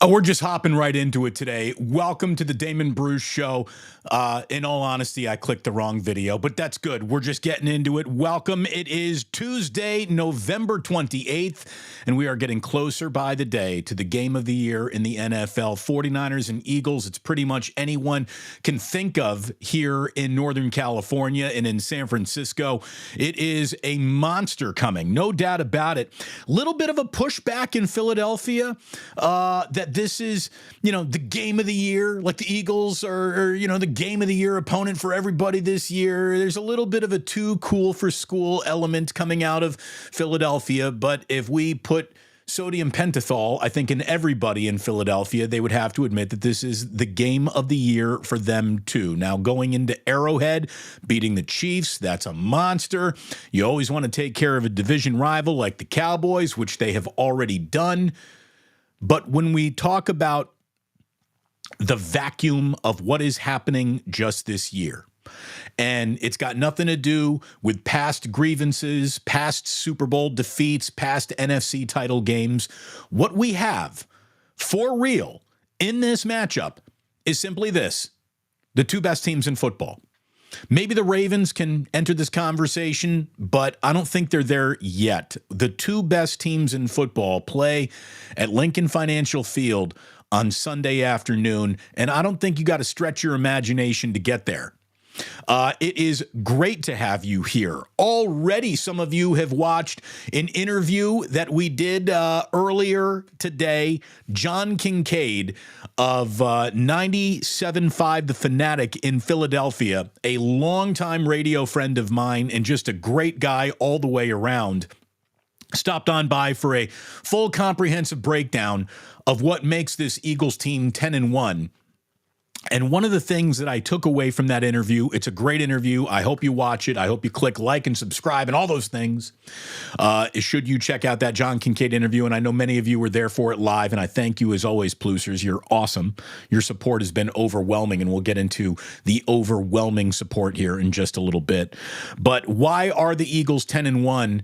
Oh, we're just hopping right into it today. Welcome to the Damon Bruce Show. In all honesty, I clicked the wrong video, but that's good. We're just getting into it. Welcome. It is Tuesday, November 28th, and we are getting closer by the day to the game of the year in the NFL. 49ers and Eagles. It's pretty much anyone can think of here in Northern California and in San Francisco. It is a monster coming, no doubt about it. Little bit of a pushback in Philadelphia that this is, the game of the year, like the Eagles are, the game of the year opponent for everybody this year. There's a little bit of a too cool for school element coming out of Philadelphia. But if we put sodium pentothal, I think, in everybody in Philadelphia, they would have to admit that this is the game of the year for them too. Now, going into Arrowhead, beating the Chiefs, that's a monster. You always want to take care of a division rival like the Cowboys, which they have already done. But when we talk about the vacuum of what is happening just this year, and it's got nothing to do with past grievances, past Super Bowl defeats, past NFC title games, what we have for real in this matchup is simply this: the two best teams in football. Maybe the Ravens can enter this conversation, but I don't think they're there yet. The two best teams in football play at Lincoln Financial Field on Sunday afternoon, and I don't think you got to stretch your imagination to get there. It is great to have you here. Already, some of you have watched an interview that we did earlier today. John Kincade of 97.5 The Fanatic in Philadelphia, a longtime radio friend of mine and just a great guy all the way around, stopped on by for a full comprehensive breakdown of what makes this Eagles team 10-1. And one of the things that I took away from that interview, it's a great interview. I hope you watch it. I hope you click like and subscribe and all those things. Should you check out that John Kincade interview? And I know many of you were there for it live, and I thank you as always, Plusers. You're awesome. Your support has been overwhelming, and we'll get into the overwhelming support here in just a little bit. But why are the Eagles 10-1?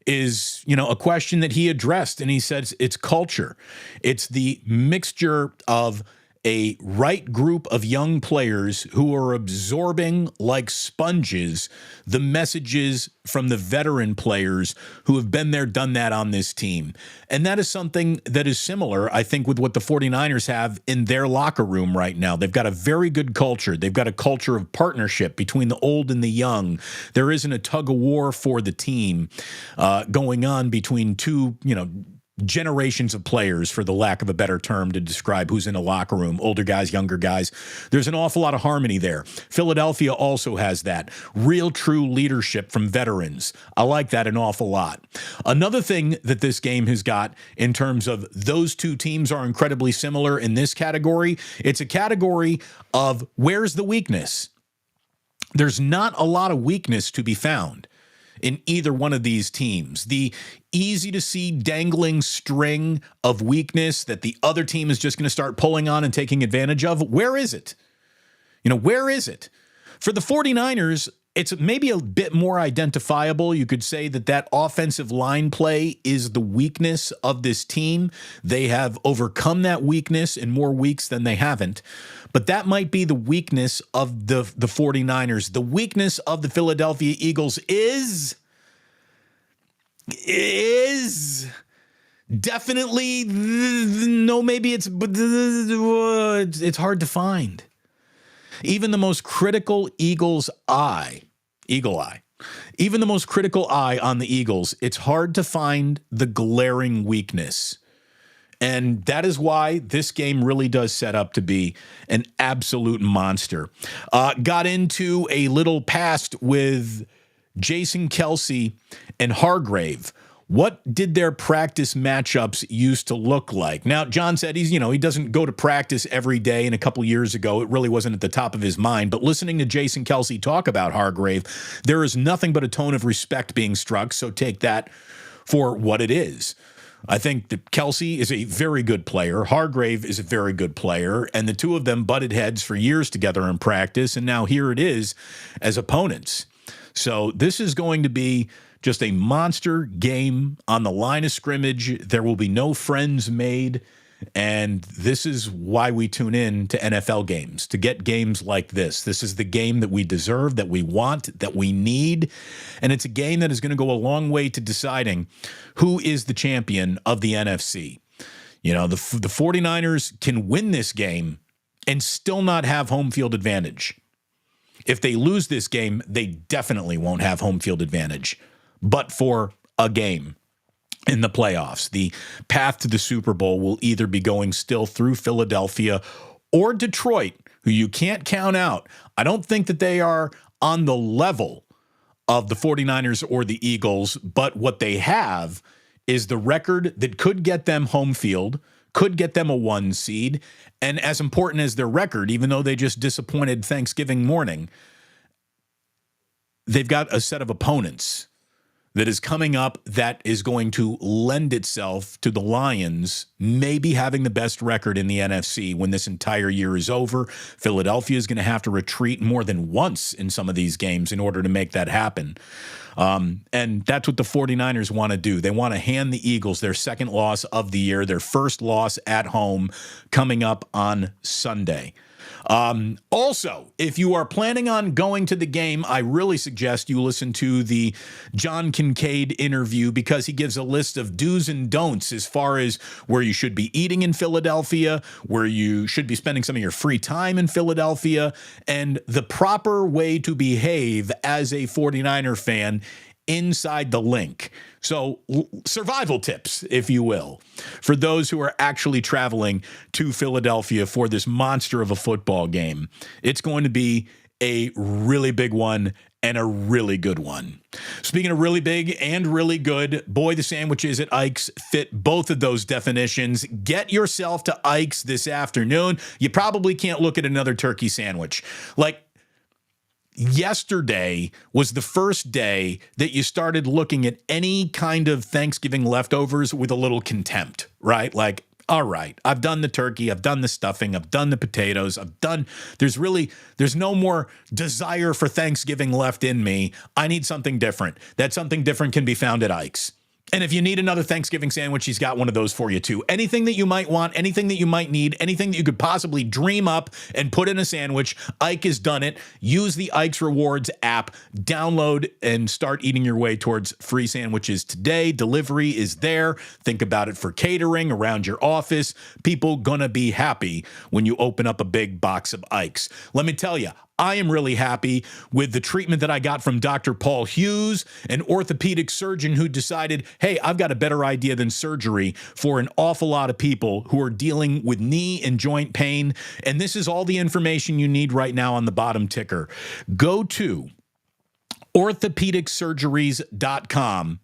Is, a question that he addressed, and he says it's culture. It's the mixture of a right group of young players who are absorbing like sponges the messages from the veteran players who have been there, done that on this team. And that is something that is similar, I think, with what the 49ers have in their locker room right now. They've got a very good culture. They've got a culture of partnership between the old and the young. There isn't a tug of war for the team going on between two, generations of players, for the lack of a better term to describe who's in a locker room, older guys, younger guys. There's an awful lot of harmony there. Philadelphia also has that real true leadership from veterans. I like that an awful lot. Another thing that this game has got in terms of those two teams are incredibly similar in this category. It's a category of where's the weakness? There's not a lot of weakness to be found in either one of these teams. The easy to see dangling string of weakness that the other team is just going to start pulling on and taking advantage of, where is it? Where is it? For the 49ers, it's maybe a bit more identifiable. You could say that offensive line play is the weakness of this team. They have overcome that weakness in more weeks than they haven't. But that might be the weakness of the 49ers. The weakness of the Philadelphia Eagles is definitely, no, maybe it's hard to find. Even the most critical eagle eye, even the most critical eye on the Eagles, it's hard to find the glaring weakness. And that is why this game really does set up to be an absolute monster. Got into a little past with Jason Kelce and Hargrave. What did their practice matchups used to look like? Now, John said he doesn't go to practice every day, and a couple years ago, it really wasn't at the top of his mind. But listening to Jason Kelce talk about Hargrave, there is nothing but a tone of respect being struck, so take that for what it is. I think that Kelce is a very good player. Hargrave is a very good player, and the two of them butted heads for years together in practice, and now here it is as opponents. So this is going to be just a monster game on the line of scrimmage. There will be no friends made. And this is why we tune in to NFL games, to get games like this. This is the game that we deserve, that we want, that we need. And it's a game that is going to go a long way to deciding who is the champion of the NFC. You know, the 49ers can win this game and still not have home field advantage. If they lose this game, they definitely won't have home field advantage, but for a game in the playoffs. The path to the Super Bowl will either be going still through Philadelphia or Detroit, who you can't count out. I don't think that they are on the level of the 49ers or the Eagles, but what they have is the record that could get them home field, could get them a 1 seed, and as important as their record, even though they just disappointed Thanksgiving morning, they've got a set of opponents that is coming up that is going to lend itself to the Lions maybe having the best record in the NFC when this entire year is over. Philadelphia is going to have to retreat more than once in some of these games in order to make that happen. And that's what the 49ers want to do. They want to hand the Eagles their second loss of the year, their first loss at home coming up on Sunday. Also, if you are planning on going to the game, I really suggest you listen to the John Kincade interview because he gives a list of do's and don'ts as far as where you should be eating in Philadelphia, where you should be spending some of your free time in Philadelphia, and the proper way to behave as a 49er fan inside the Linc. So survival tips, if you will, for those who are actually traveling to Philadelphia for this monster of a football game. It's going to be a really big one and a really good one. Speaking of really big and really good, boy, the sandwiches at Ike's fit both of those definitions. Get yourself to Ike's this afternoon. You probably can't look at another turkey sandwich. Like, yesterday was the first day that you started looking at any kind of Thanksgiving leftovers with a little contempt, right? Like, all right, I've done the turkey, I've done the stuffing, I've done the potatoes, there's no more desire for Thanksgiving left in me. I need something different. That something different can be found at Ike's. And if you need another Thanksgiving sandwich, he's got one of those for you too. Anything that you might want, anything that you might need, anything that you could possibly dream up and put in a sandwich, Ike has done it. Use the Ike's Rewards app, download and start eating your way towards free sandwiches today. Delivery is there. Think about it for catering around your office. People gonna be happy when you open up a big box of Ike's. Let me tell you, I am really happy with the treatment that I got from Dr. Paul Hughes, an orthopedic surgeon who decided, hey, I've got a better idea than surgery for an awful lot of people who are dealing with knee and joint pain. And this is all the information you need right now on the bottom ticker. Go to orthopedicsurgeries.com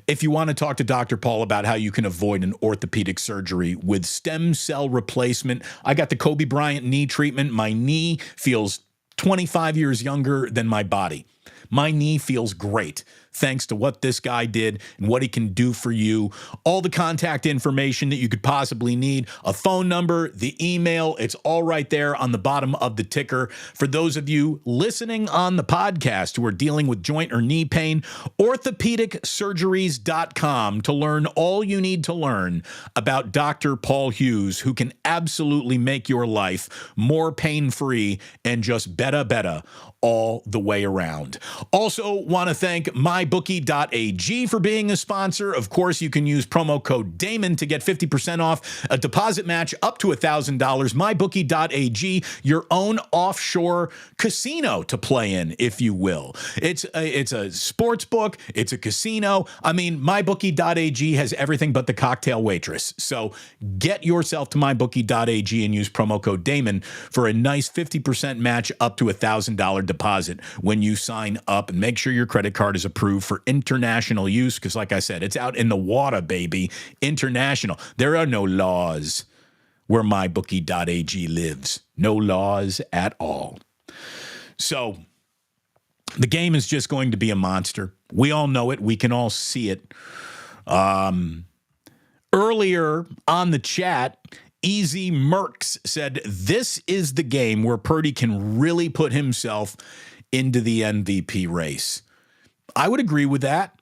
if you want to talk to Dr. Paul about how you can avoid an orthopedic surgery with stem cell replacement. I got the Kobe Bryant knee treatment. My knee feels 25 years younger than my body. My knee feels great thanks to what this guy did and what he can do for you. All the contact information that you could possibly need, a phone number, the email, it's all right there on the bottom of the ticker. For those of you listening on the podcast who are dealing with joint or knee pain, orthopedicsurgeries.com to learn all you need to learn about Dr. Paul Hughes, who can absolutely make your life more pain-free and just better all the way around. Also want to thank mybookie.ag for being a sponsor. Of course, you can use promo code Damon to get 50% off a deposit match up to $1,000. Mybookie.ag, your own offshore casino to play in, if you will. It's a sports book. It's a casino. I mean, mybookie.ag has everything but the cocktail waitress. So get yourself to mybookie.ag and use promo code Damon for a nice 50% match up to $1,000 deposit when you sign up, and make sure your credit card is approved for international use because, like I said, it's out in the water, baby. International. There are no laws where mybookie.ag lives. No laws at all. So the game is just going to be a monster. We all know it. We can all see it. Earlier on the chat, Easy Mercs said this is the game where Purdy can really put himself into the MVP race. I would agree with that.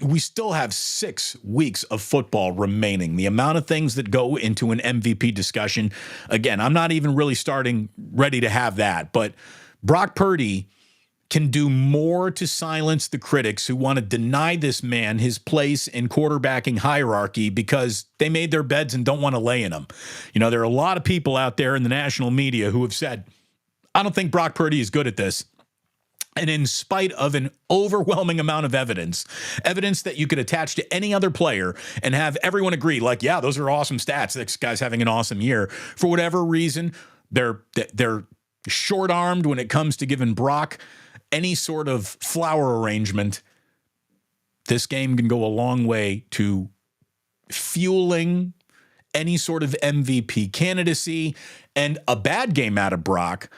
we still have 6 weeks of football remaining. The amount of things that go into an MVP discussion, again, I'm not even really ready to have that. But Brock Purdy can do more to silence the critics who want to deny this man his place in quarterbacking hierarchy because they made their beds and don't want to lay in them. You know, there are a lot of people out there in the national media who have said, I don't think Brock Purdy is good at this. And in spite of an overwhelming amount of evidence that you could attach to any other player and have everyone agree, like, yeah, those are awesome stats. This guy's having an awesome year. For whatever reason, they're short-armed when it comes to giving Brock any sort of flower arrangement. This game can go a long way to fueling any sort of MVP candidacy, and a bad game out of Brock,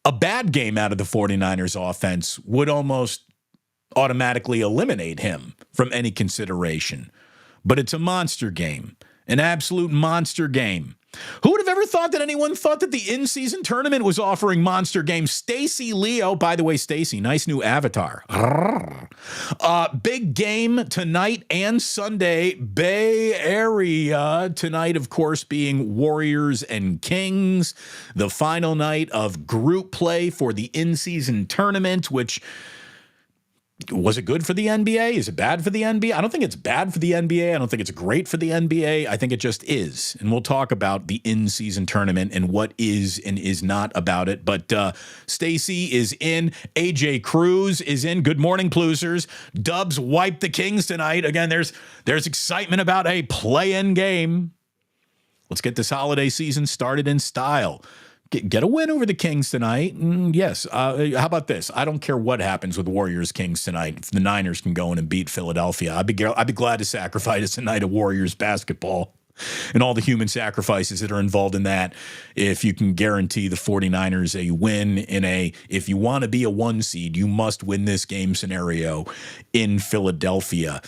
a bad game out of the 49ers offense would almost automatically eliminate him from any consideration. But it's a monster game, an absolute monster game. Who would have ever thought that anyone thought that the in-season tournament was offering monster games? Stacy Leo, by the way, Stacy, nice new avatar. Big game tonight and Sunday, Bay Area. Tonight, of course, being Warriors and Kings. The final night of group play for the in-season tournament, which... was it good for the NBA? Is it bad for the NBA? I don't think it's bad for the NBA. I don't think it's great for the NBA. I think it just is. And we'll talk about the in-season tournament and what is and is not about it. But Stacey is in. AJ Cruz is in. Good morning, Plusers. Dubs wiped the Kings tonight. Again, there's excitement about a play-in game. Let's get this holiday season started in style. Get a win over the Kings tonight. Yes. How about this? I don't care what happens with Warriors Kings tonight. If the Niners can go in and beat Philadelphia, I'd be glad to sacrifice a night of Warriors basketball and all the human sacrifices that are involved in that. If you can guarantee the 49ers a win if you want to be a 1 seed, you must win this game scenario in Philadelphia.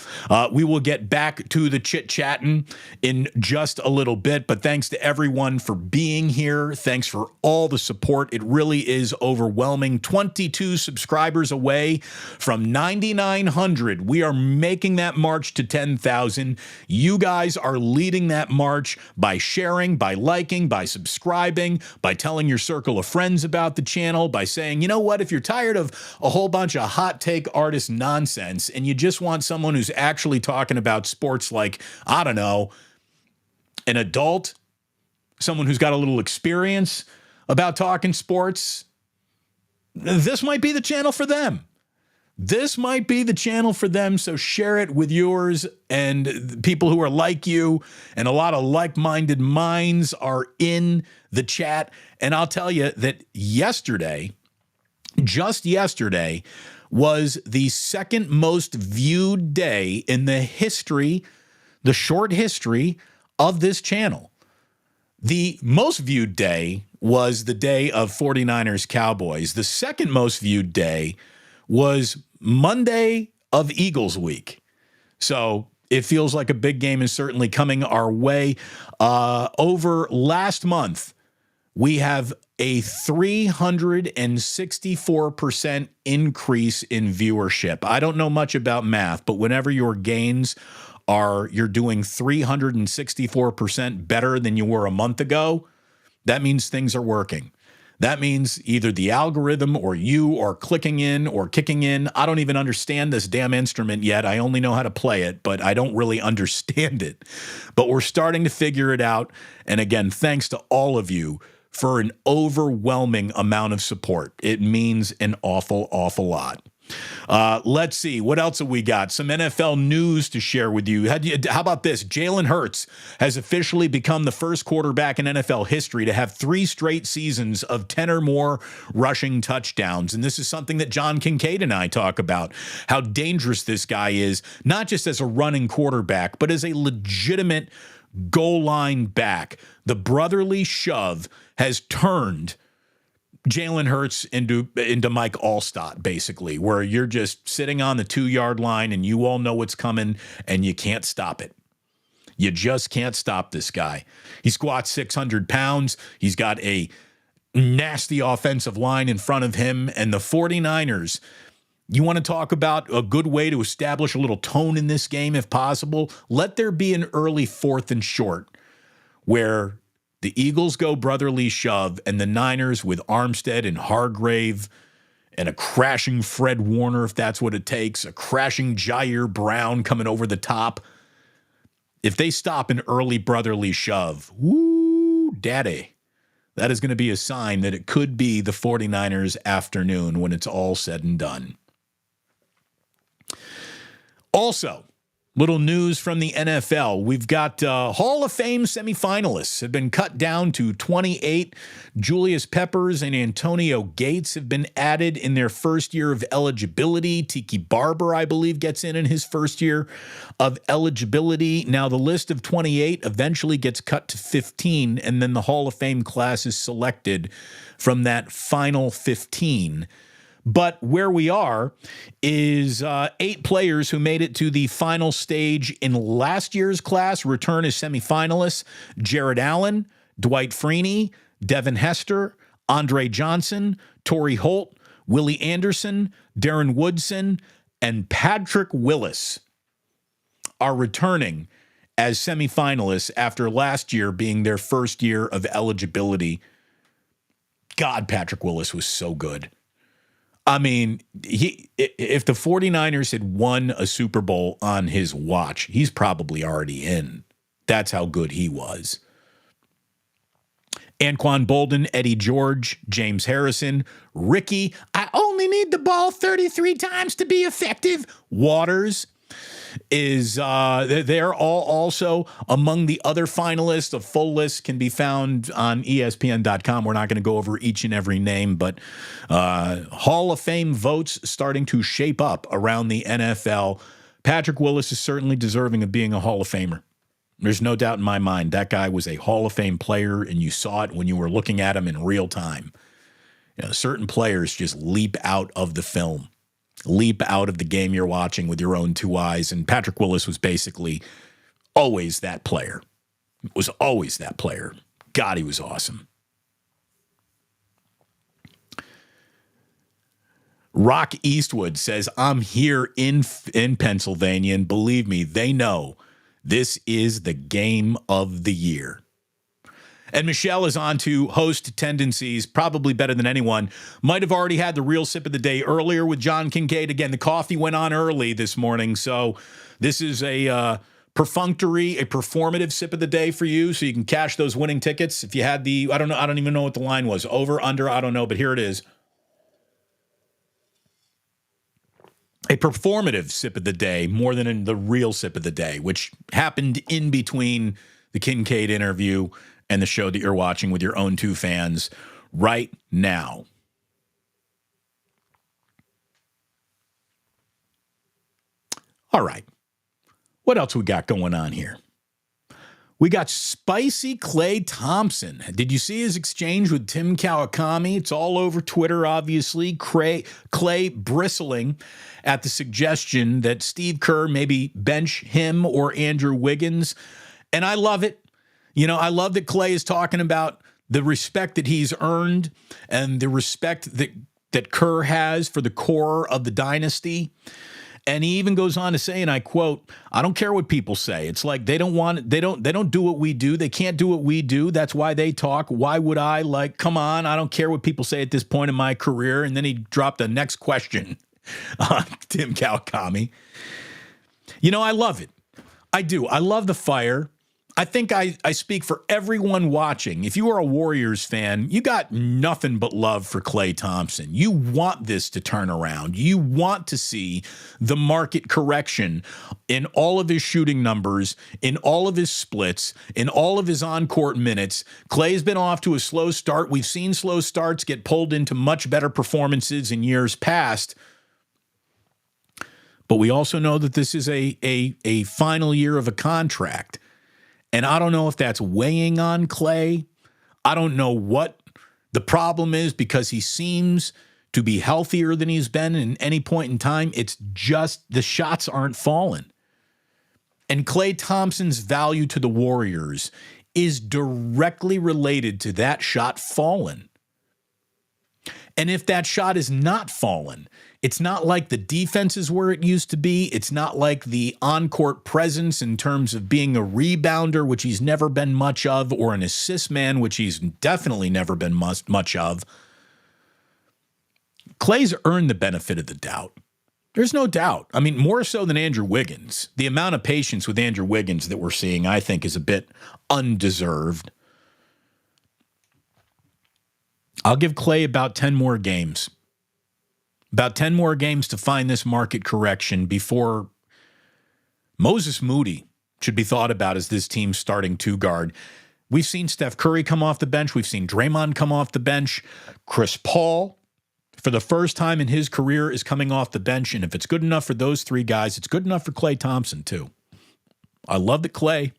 We will get back to the chit-chatting in just a little bit, but thanks to everyone for being here. Thanks for all the support. It really is overwhelming. 22 subscribers away from 9,900. We are making that march to 10,000. You guys are leading that march by sharing, by liking, by subscribing, by telling your circle of friends about the channel, by saying, you know what, if you're tired of a whole bunch of hot take artist nonsense and you just want someone who's actually talking about sports like, I don't know, an adult, someone who's got a little experience about talking sports, this might be the channel for them. This might be the channel for them, so share it with yours and people who are like you, and a lot of like-minded minds are in the chat. And I'll tell you that just yesterday, was the second most viewed day in the short history of this channel. The most viewed day was the day of 49ers Cowboys. The second most viewed day was Monday of Eagles week. So it feels like a big game is certainly coming our way. Over last month, we have a 364% increase in viewership. I don't know much about math, but whenever your gains you're doing 364% better than you were a month ago, that means things are working. That means either the algorithm or you are clicking in or kicking in. I don't even understand this damn instrument yet. I only know how to play it, but I don't really understand it. But we're starting to figure it out. And again, thanks to all of you for an overwhelming amount of support. It means an awful, awful lot. Let's see. What else have we got? Some NFL news to share with you. How about this? Jalen Hurts has officially become the first quarterback in NFL history to have 3 straight seasons of 10 or more rushing touchdowns. And this is something that John Kincade and I talk about, how dangerous this guy is, not just as a running quarterback, but as a legitimate goal line back. The brotherly shove has turned Jalen Hurts into Mike Allstott, basically, where you're just sitting on the 2-yard line and you all know what's coming and you can't stop it. You just can't stop this guy. He squats 600 pounds. He's got a nasty offensive line in front of him, and the 49ers, You want to talk about a good way to establish a little tone in this game if possible? Let there be an early 4th and short where the Eagles go brotherly shove and the Niners with Armstead and Hargrave and a crashing Fred Warner, if that's what it takes, a crashing Jair Brown coming over the top. If they stop an early brotherly shove, woo, daddy, that is going to be a sign that it could be the 49ers afternoon when it's all said and done. Also, little news from the NFL. We've got Hall of Fame semifinalists have been cut down to 28. Julius Peppers and Antonio Gates have been added in their first year of eligibility. Tiki Barber, I believe, gets in his first year of eligibility. Now, the list of 28 eventually gets cut to 15, and then the Hall of Fame class is selected from that final 15. But where we are is 8 players who made it to the final stage in last year's class return as semifinalists. Jared Allen, Dwight Freeney, Devin Hester, Andre Johnson, Torrey Holt, Willie Anderson, Darren Woodson, and Patrick Willis are returning as semifinalists after last year being their first year of eligibility. God, Patrick Willis was so good. I mean, if the 49ers had won a Super Bowl on his watch, he's probably already in. That's how good he was. Anquan Bolden, Eddie George, James Harrison, Ricky, I only need the ball 33 times to be effective. Waters is they're all also among the other finalists. A full list can be found on ESPN.com. We're not going to go over each and every name, but Hall of Fame votes starting to shape up around the NFL. Patrick Willis is certainly deserving of being a Hall of Famer. There's no doubt in my mind that guy was a Hall of Fame player, and you saw it when you were looking at him in real time. You know, certain players just leap out of the film. Leap out of the game you're watching with your own 2 eyes. And Patrick Willis was basically always that player. Was always that player. God, he was awesome. Rock Eastwood says, I'm here in Pennsylvania, and believe me, they know this is the game of the year. And Michelle is on to host tendencies, probably better than anyone. Might have already had the real sip of the day earlier with John Kincade. Again, the coffee went on early this morning, so this is a performative sip of the day for you, so you can cash those winning tickets. If you had I don't even know what the line was. Over, under, I don't know, but here it is. A performative sip of the day more than the real sip of the day, which happened in between the Kincade interview and the show that you're watching with your own 2 fans right now. All right. What else we got going on here? We got spicy Klay Thompson. Did you see his exchange with Tim Kawakami? It's all over Twitter, obviously. Klay bristling at the suggestion that Steve Kerr maybe bench him or Andrew Wiggins. And I love it. You know, I love that Klay is talking about the respect that he's earned and the respect that Kerr has for the core of the dynasty. And he even goes on to say, and I quote, I don't care what people say. It's like they don't do what we do. They can't do what we do. That's why they talk. Why would I? Like, come on, I don't care what people say at this point in my career. And then he dropped the next question on Tim Kawakami. You know, I love it. I do. I love the fire. I think I speak for everyone watching. If you are a Warriors fan, you got nothing but love for Klay Thompson. You want this to turn around. You want to see the market correction in all of his shooting numbers, in all of his splits, in all of his on-court minutes. Klay's been off to a slow start. We've seen slow starts get pulled into much better performances in years past. But we also know that this is a final year of a contract. And I don't know if that's weighing on Klay. I don't know what the problem is because he seems to be healthier than he's been in any point in time. It's just the shots aren't falling. And Klay Thompson's value to the Warriors is directly related to that shot falling. And if that shot is not fallen, It's not like the defense is where it used to be. It's not like the on-court presence in terms of being a rebounder, which he's never been much of, or an assist man, which he's definitely never been much of. Klay's earned the benefit of the doubt. There's no doubt. I mean, more so than Andrew Wiggins. The amount of patience with Andrew Wiggins that we're seeing, I think, is a bit undeserved. I'll give Klay about 10 more games. About 10 more games to find this market correction before Moses Moody should be thought about as this team's starting two-guard. We've seen Steph Curry come off the bench. We've seen Draymond come off the bench. Chris Paul, for the first time in his career, is coming off the bench. And if it's good enough for those three guys, it's good enough for Klay Thompson, too. I love that Klay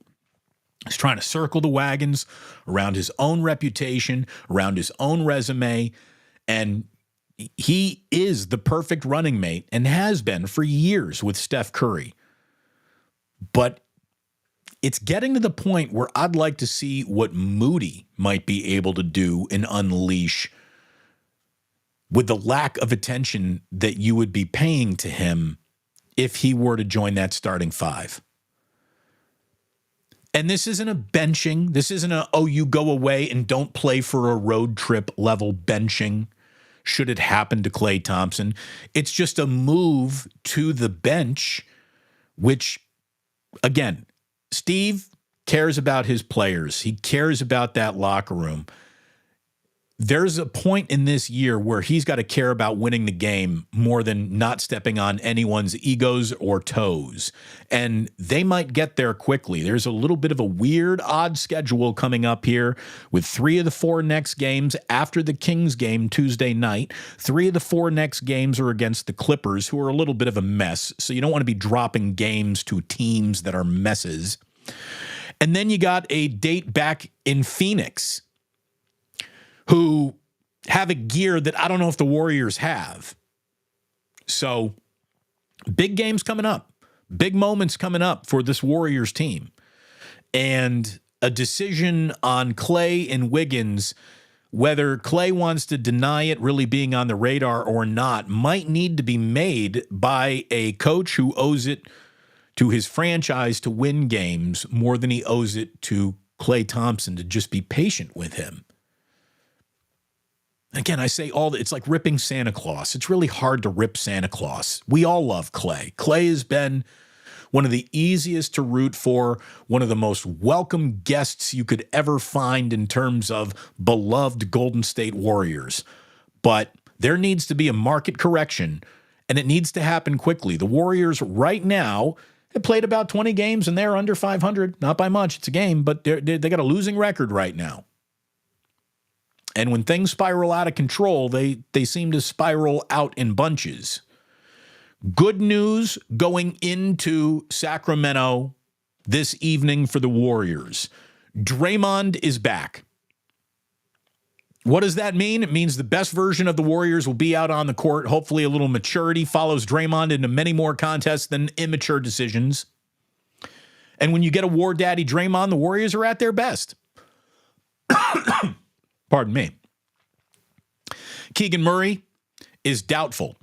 is trying to circle the wagons around his own reputation, around his own resume, and he is the perfect running mate and has been for years with Steph Curry. But it's getting to the point where I'd like to see what Moody might be able to do and unleash with the lack of attention that you would be paying to him if he were to join that starting five. And this isn't a benching. This isn't a, oh, you go away and don't play for a road trip level benching should it happen to Klay Thompson. It's just a move to the bench, which, again, Steve cares about his players. He cares about that locker room. There's a point in this year where he's got to care about winning the game more than not stepping on anyone's egos or toes. And they might get there quickly. There's a little bit of a weird, odd schedule coming up here with 3 of the 4 next games after the Kings game Tuesday night. 3 of the 4 next games are against the Clippers, who are a little bit of a mess. So you don't want to be dropping games to teams that are messes. And then you got a date back in Phoenix, who have a gear that I don't know if the Warriors have. So big games coming up, big moments coming up for this Warriors team. And a decision on Klay and Wiggins, whether Klay wants to deny it really being on the radar or not, might need to be made by a coach who owes it to his franchise to win games more than he owes it to Klay Thompson to just be patient with him. Again, I say it's like ripping Santa Claus. It's really hard to rip Santa Claus. We all love Klay. Klay has been one of the easiest to root for, one of the most welcome guests you could ever find in terms of beloved Golden State Warriors. But there needs to be a market correction, and it needs to happen quickly. The Warriors right now have played about 20 games, and they're under 500. Not by much. It's a game, but they got a losing record right now. And when things spiral out of control, they seem to spiral out in bunches. Good news going into Sacramento this evening for the Warriors. Draymond is back. What does that mean? It means the best version of the Warriors will be out on the court. Hopefully a little maturity follows Draymond into many more contests than immature decisions. And when you get a war daddy Draymond, the Warriors are at their best. Pardon me. Keegan Murray is doubtful.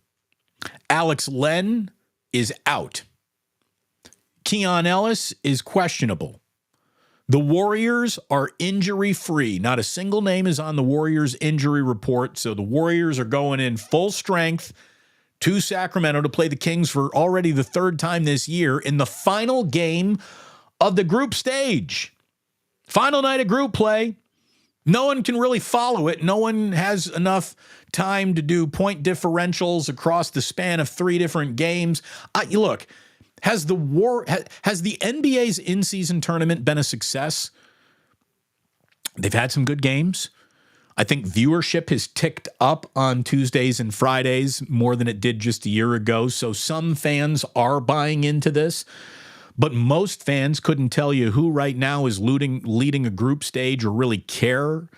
Alex Len is out. Keon Ellis is questionable. The Warriors are injury-free. Not a single name is on the Warriors injury report, so the Warriors are going in full strength to Sacramento to play the Kings for already the 3rd time this year in the final game of the group stage. Final night of group play. No one can really follow it. No one has enough time to do point differentials across the span of 3 different games. Look, has the NBA's in-season tournament been a success? They've had some good games. I think viewership has ticked up on Tuesdays and Fridays more than it did just a year ago. So some fans are buying into this. But most fans couldn't tell you who right now is leading a group stage or really care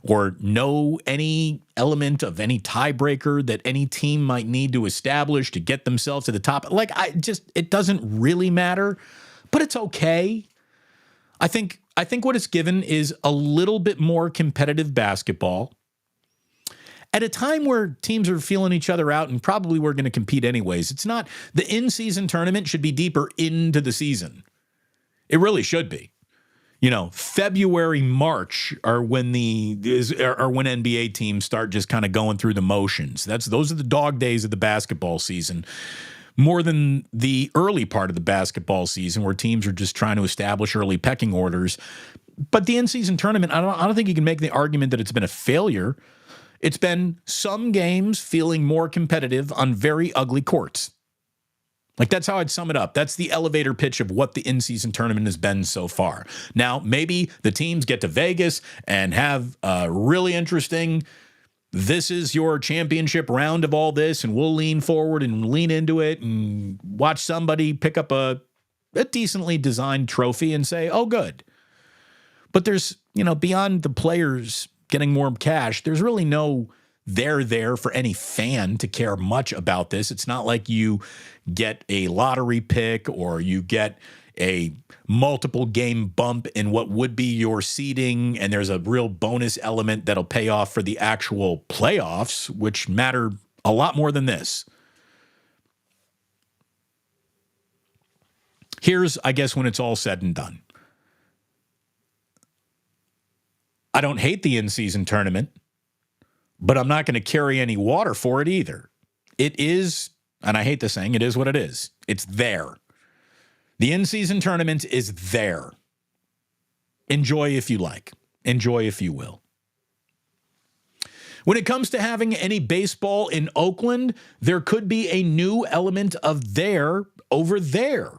or know any element of any tiebreaker that any team might need to establish to get themselves to the top. It doesn't really matter, but it's okay. I think what it's given is a little bit more competitive basketball. at a time where teams are feeling each other out and probably we're going to compete anyways. It's not, the in-season tournament should be deeper into the season. It really should be. February, March are when when NBA teams start just kind of going through the motions. Those are the dog days of the basketball season, more than the early part of the basketball season where teams are just trying to establish early pecking orders. But the in-season tournament, I don't think you can make the argument that it's been a failure. It's been some games feeling more competitive on very ugly courts. Like, that's how I'd sum it up. That's the elevator pitch of what the in-season tournament has been so far. Now, maybe the teams get to Vegas and have a really interesting, this is your championship round of all this, and we'll lean forward and lean into it and watch somebody pick up a decently designed trophy and say, oh, good. But there's, beyond the players getting more cash, there's really no there for any fan to care much about this. It's not like you get a lottery pick or you get a multiple game bump in what would be your seeding, and there's a real bonus element that'll pay off for the actual playoffs, which matter a lot more than this. Here's, I guess, when it's all said and done. I don't hate the in-season tournament, but I'm not going to carry any water for it either. It is, and I hate the saying, it is what it is. It's there. The in-season tournament is there. Enjoy if you like. Enjoy if you will. When it comes to having any baseball in Oakland, there could be a new element of there over there.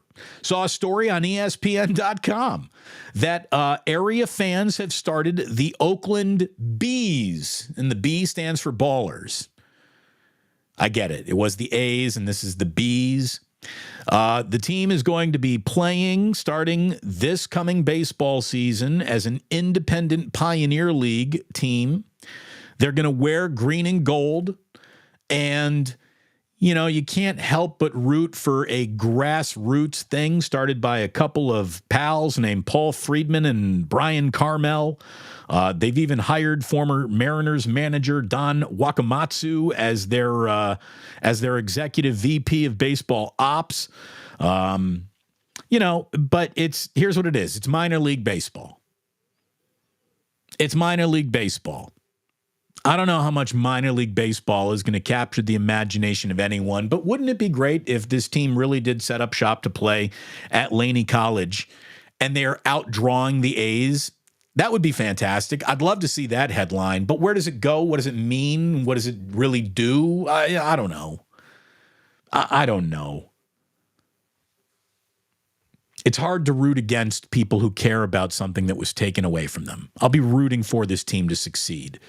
Saw a story on ESPN.com that area fans have started the Oakland Bs, and the B stands for ballers. I get it. It was the A's, and this is the Bs. The team is going to be playing starting this coming baseball season as an independent Pioneer League team. They're going to wear green and gold, and you can't help but root for a grassroots thing started by a couple of pals named Paul Friedman and Brian Carmel. They've even hired former Mariners manager Don Wakamatsu as their executive VP of baseball ops. But here's what it is. It's minor league baseball. It's minor league baseball. I don't know how much minor league baseball is going to capture the imagination of anyone, but wouldn't it be great if this team really did set up shop to play at Laney College and they're outdrawing the A's? That would be fantastic. I'd love to see that headline, but where does it go? What does it mean? What does it really do? I don't know. I don't know. It's hard to root against people who care about something that was taken away from them. I'll be rooting for this team to succeed.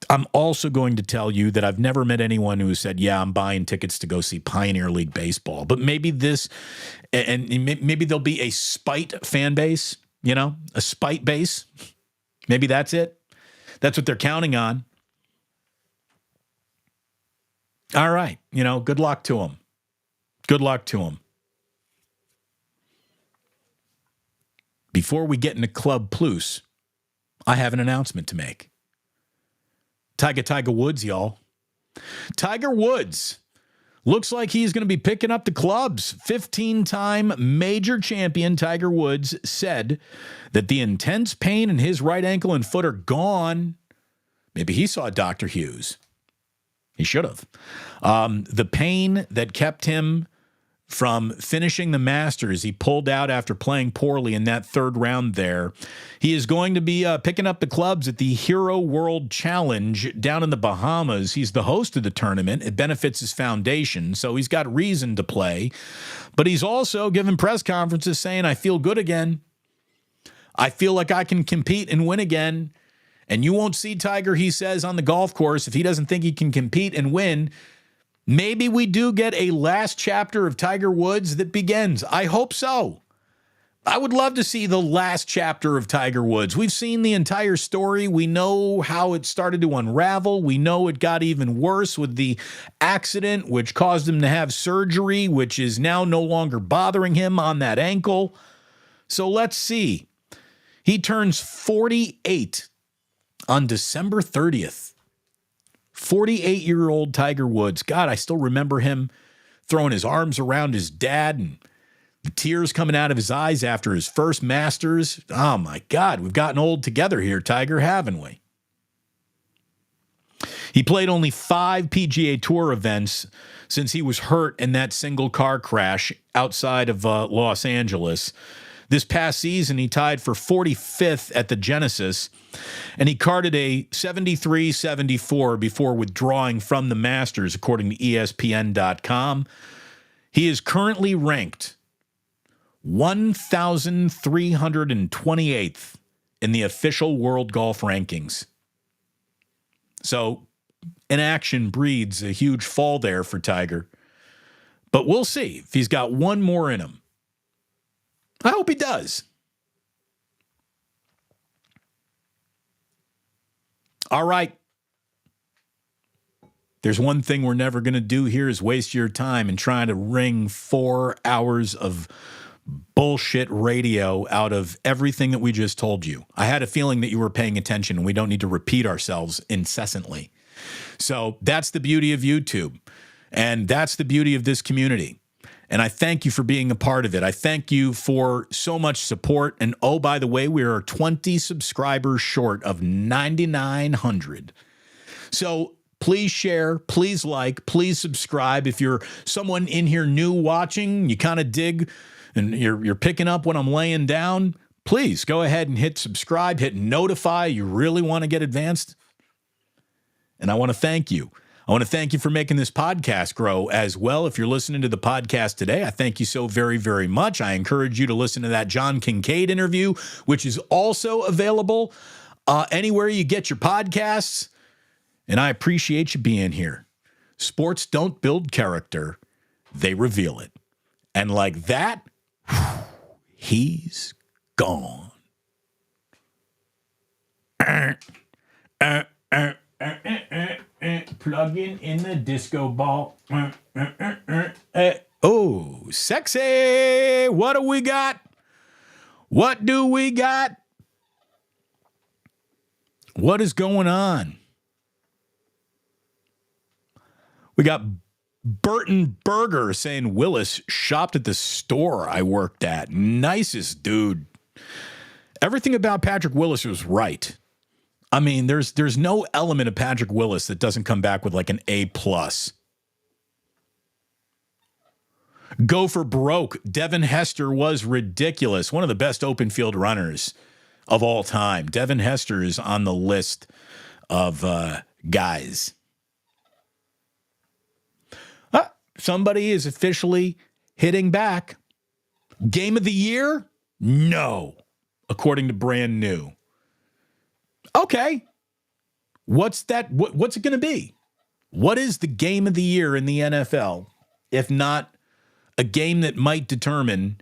I'm also going to tell you that I've never met anyone who said, yeah, I'm buying tickets to go see Pioneer League baseball. But maybe maybe there'll be a spite fan base, a spite base. Maybe that's it. That's what they're counting on. All right. Good luck to them. Good luck to them. Before we get into Club Plus, I have an announcement to make. Tiger Woods, y'all. Tiger Woods looks like he's going to be picking up the clubs. 15-time major champion Tiger Woods said that the intense pain in his right ankle and foot are gone. Maybe he saw Dr. Hughes. He should have. The pain that kept him from finishing the Masters, he pulled out after playing poorly in that third round there. He is going to be picking up the clubs at the Hero World Challenge down in the Bahamas. He's the host of the tournament. It benefits his foundation, so he's got reason to play. But he's also given press conferences saying, I feel good again. I feel like I can compete and win again. And you won't see Tiger, he says, on the golf course if he doesn't think he can compete and win. Maybe we do get a last chapter of Tiger Woods that begins. I hope so. I would love to see the last chapter of Tiger Woods. We've seen the entire story. We know how it started to unravel. We know it got even worse with the accident, which caused him to have surgery, which is now no longer bothering him on that ankle. So let's see. He turns 48 on December 30th. 48-year-old Tiger Woods. God, I still remember him throwing his arms around his dad and the tears coming out of his eyes after his first Masters. Oh, my God, we've gotten old together here, Tiger, haven't we? He played only 5 PGA Tour events since he was hurt in that single car crash outside of Los Angeles. This past season, he tied for 45th at the Genesis, and he carded a 73-74 before withdrawing from the Masters, according to ESPN.com. He is currently ranked 1,328th in the official World Golf Rankings. So inaction breeds a huge fall there for Tiger. But we'll see if he's got one more in him. I hope he does. All right. There's one thing we're never going to do here is waste your time in trying to wring 4 hours of bullshit radio out of everything that we just told you. I had a feeling that you were paying attention and we don't need to repeat ourselves incessantly. So that's the beauty of YouTube. And that's the beauty of this community. And I thank you for being a part of it. I thank you for so much support. And oh, by the way, we are 20 subscribers short of 9,900. So please share, please like, please subscribe. If you're someone in here new watching, you kind of dig and you're picking up what I'm laying down, please go ahead and hit subscribe, hit notify. You really want to get advanced. And I want to thank you. I want to thank you for making this podcast grow as well. If you're listening to the podcast today, I thank you so very, very much. I encourage you to listen to that John Kincade interview, which is also available anywhere you get your podcasts. And I appreciate you being here. Sports don't build character. They reveal it. And like that, he's gone. Plugging in the disco ball. Oh, sexy. What do we got? What do we got? What is going on? We got Burton Berger saying Willis shopped at the store I worked at. Nicest dude. Everything about Patrick Willis was right. I mean, there's no element of Patrick Willis that doesn't come back with like an A+. Go for broke. Devin Hester was ridiculous. One of the best open field runners of all time. Devin Hester is on the list of guys. Somebody is officially hitting back. Game of the year? No, according to Brand New. Okay. What's that? What's it going to be? What is the game of the year in the NFL, if not a game that might determine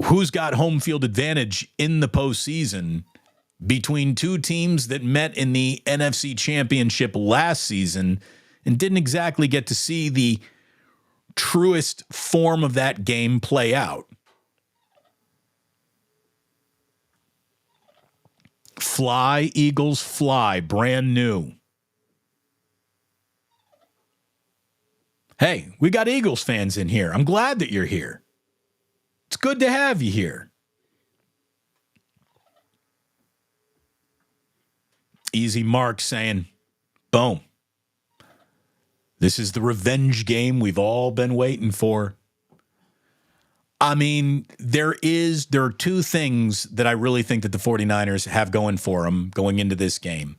who's got home field advantage in the postseason between two teams that met in the NFC Championship last season and didn't exactly get to see the truest form of that game play out? Fly, Eagles, fly. Brand new. Hey, we got Eagles fans in here. I'm glad that you're here. It's good to have you here. Easy Mark saying, boom. This is the revenge game we've all been waiting for. I mean, there are two things that I really think that the 49ers have going for them going into this game.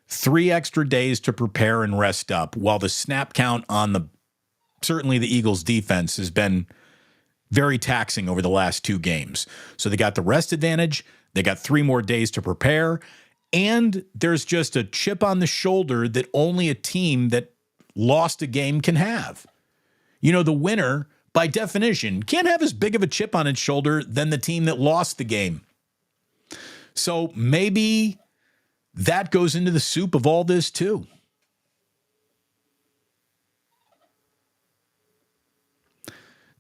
3 extra days to prepare and rest up, while the snap count on certainly the Eagles defense has been very taxing over the last 2 games. So they got the rest advantage. They got 3 more days to prepare. And there's just a chip on the shoulder that only a team that lost a game can have. You know, the winner, by definition, can't have as big of a chip on its shoulder than the team that lost the game. So maybe that goes into the soup of all this too.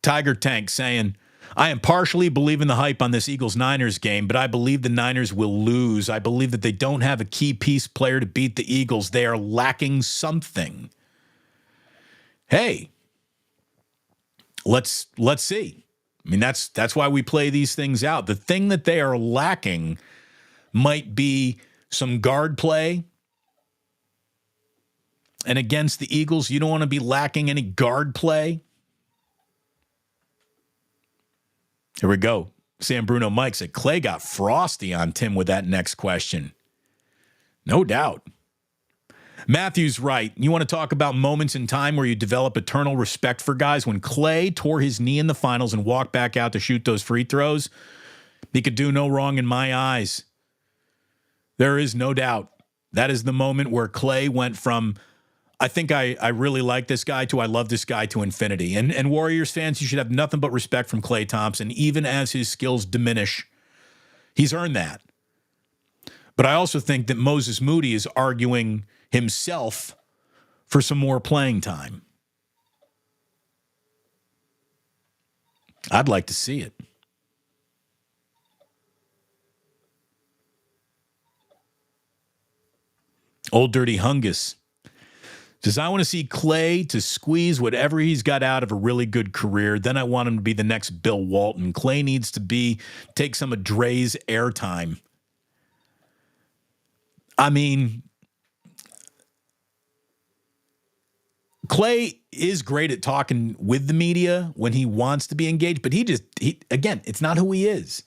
Tiger Tank saying, I am partially believing the hype on this Eagles-Niners game, but I believe the Niners will lose. I believe that they don't have a key piece player to beat the Eagles. They are lacking something. Hey, let's see. I mean, that's why we play these things out. The thing that they are lacking might be some guard play. And against the Eagles, you don't want to be lacking any guard play. Here we go. Sam Bruno Mike said, Klay got frosty on Tim with that next question. No doubt. Matthew's right. You want to talk about moments in time where you develop eternal respect for guys? When Klay tore his knee in the finals and walked back out to shoot those free throws, he could do no wrong in my eyes. There is no doubt. That is the moment where Klay went from, I think I really like this guy, to I love this guy, to infinity. And Warriors fans, you should have nothing but respect from Klay Thompson. Even as his skills diminish, he's earned that. But I also think that Moses Moody is arguing himself for some more playing time. I'd like to see it. Old Dirty Hungus says, I want to see Klay to squeeze whatever he's got out of a really good career. Then I want him to be the next Bill Walton. Klay needs to take some of Dre's airtime. I mean, Klay is great at talking with the media when he wants to be engaged, but again, it's not who he is.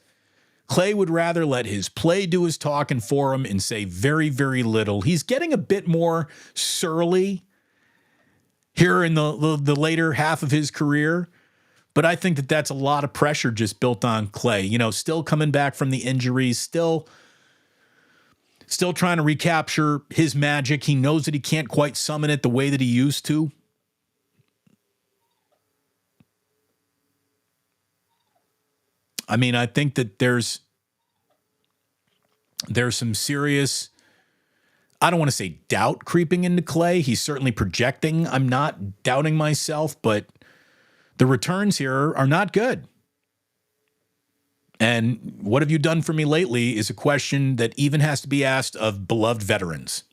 Klay would rather let his play do his talking for him and say very, very little. He's getting a bit more surly here in the later half of his career, but I think that that's a lot of pressure just built on Klay. You know, still coming back from the injuries, still trying to recapture his magic. He knows that he can't quite summon it the way that he used to. I mean, I think that there's some serious, I don't want to say doubt creeping into Klay. He's certainly projecting. I'm not doubting myself, but the returns here are not good. And what have you done for me lately is a question that even has to be asked of beloved veterans.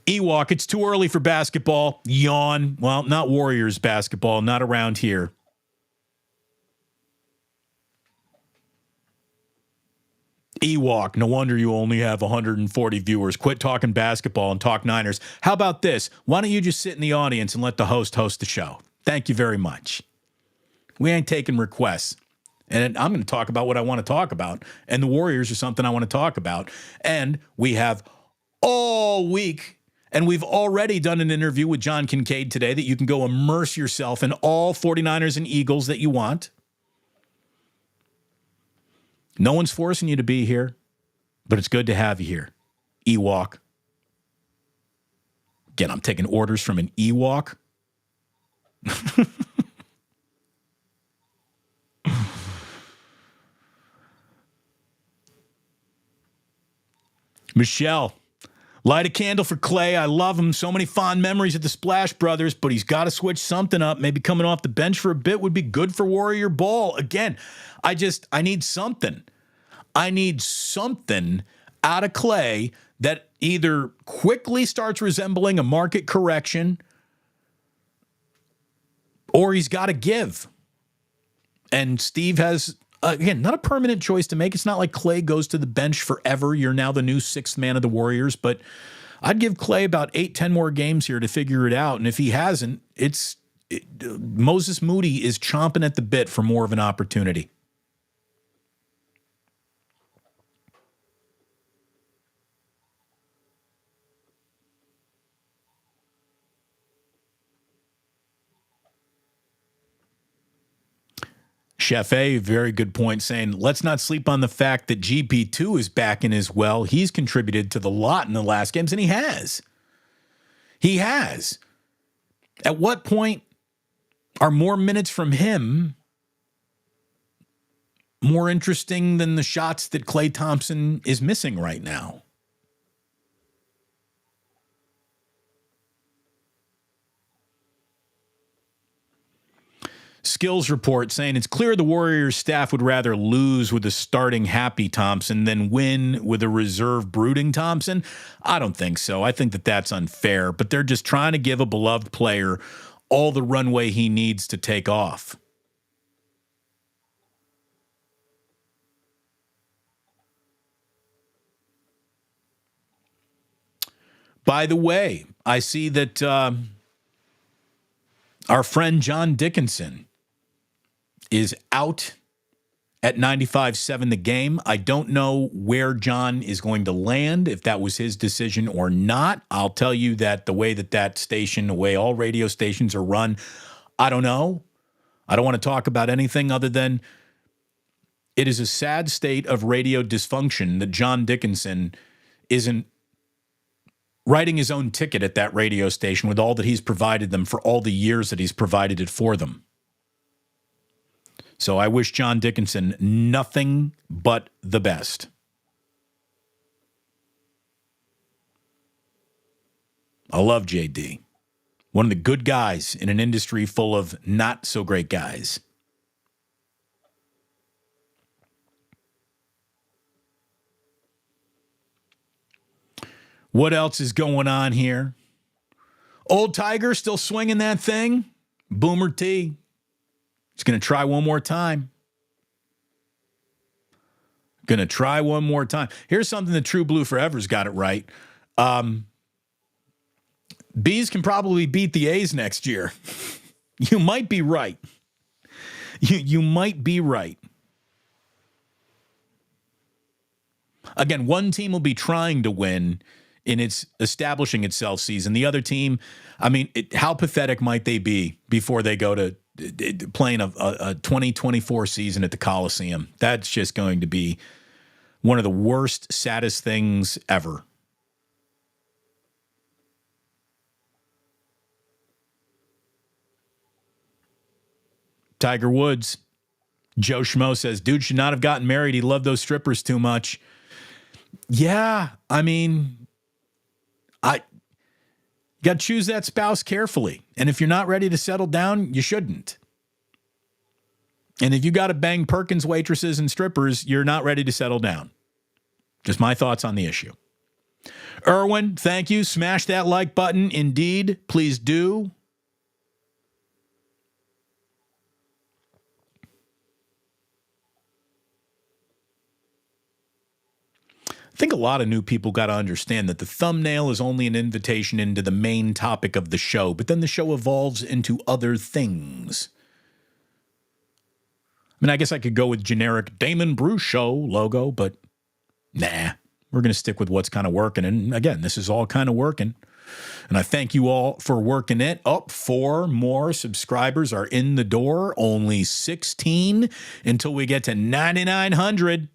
Ewok, it's too early for basketball. Yawn. Well, not Warriors basketball, not around here. Ewok, no wonder you only have 140 viewers. Quit talking basketball and talk Niners. How about this? Why don't you just sit in the audience and let the host the show? Thank you very much. We ain't taking requests. And I'm going to talk about what I want to talk about. And the Warriors are something I want to talk about. And we have all week, and we've already done an interview with John Kincade today that you can go immerse yourself in all 49ers and Eagles that you want. No one's forcing you to be here, but it's good to have you here. Ewok. Again, I'm taking orders from an Ewok. Michelle, light a candle for Klay. I love him. So many fond memories of the Splash Brothers, but he's got to switch something up. Maybe coming off the bench for a bit would be good for Warrior Ball. Again, I need something. I need something out of Klay that either quickly starts resembling a market correction or he's got to give. And Steve has, again, not a permanent choice to make. It's not like Klay goes to the bench forever. You're now the new sixth man of the Warriors, but I'd give Klay about 8-10 more games here to figure it out. And if he hasn't, Moses Moody is chomping at the bit for more of an opportunity. Chef A, very good point, saying, let's not sleep on the fact that GP2 is back in as well. He's contributed to the lot in the last games, and he has. He has. At what point are more minutes from him more interesting than the shots that Klay Thompson is missing right now? Skills report saying it's clear the Warriors staff would rather lose with a starting happy Thompson than win with a reserve brooding Thompson. I don't think so. I think that that's unfair, but they're just trying to give a beloved player all the runway he needs to take off. By the way, I see that our friend John Dickinson is out at 95.7 the game. I don't know where John is going to land, if that was his decision or not. I'll tell you that the way that station, the way all radio stations are run, I don't know. I don't want to talk about anything other than it is a sad state of radio dysfunction that John Dickinson isn't writing his own ticket at that radio station with all that he's provided them for all the years that he's provided it for them. So I wish John Dickinson nothing but the best. I love JD. One of the good guys in an industry full of not so great guys. What else is going on here? Old Tiger still swinging that thing? Boomer T. He's going to try one more time. Going to try one more time. Here's something that True Blue Forever's got it right. Bees can probably beat the A's next year. You might be right. You might be right. Again, one team will be trying to win in its establishing itself season. The other team, I mean, how pathetic might they be before they go to playing a 2024 season at the Coliseum? That's just going to be one of the worst, saddest things ever. Tiger Woods. Joe Schmo says, dude should not have gotten married. He loved those strippers too much. Yeah, I mean, you got to choose that spouse carefully. And if you're not ready to settle down, you shouldn't. And if you got to bang Perkins waitresses and strippers, you're not ready to settle down. Just my thoughts on the issue. Erwin, thank you. Smash that like button. Indeed, please do. I think a lot of new people got to understand that the thumbnail is only an invitation into the main topic of the show, but then the show evolves into other things. I mean, I guess I could go with generic Damon Bruce Show logo, but nah, we're going to stick with what's kind of working. And again, this is all kind of working. And I thank you all for working it. 4 more subscribers are in the door. Only 16 until we get to 9,900.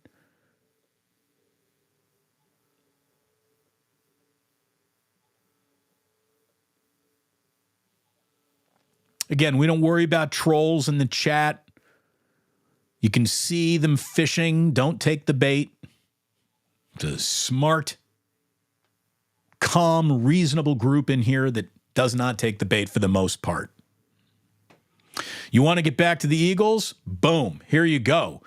Again, we don't worry about trolls in the chat. You can see them fishing. Don't take the bait. It's a smart, calm, reasonable group in here that does not take the bait for the most part. You want to get back to the Eagles? Boom. Here you go.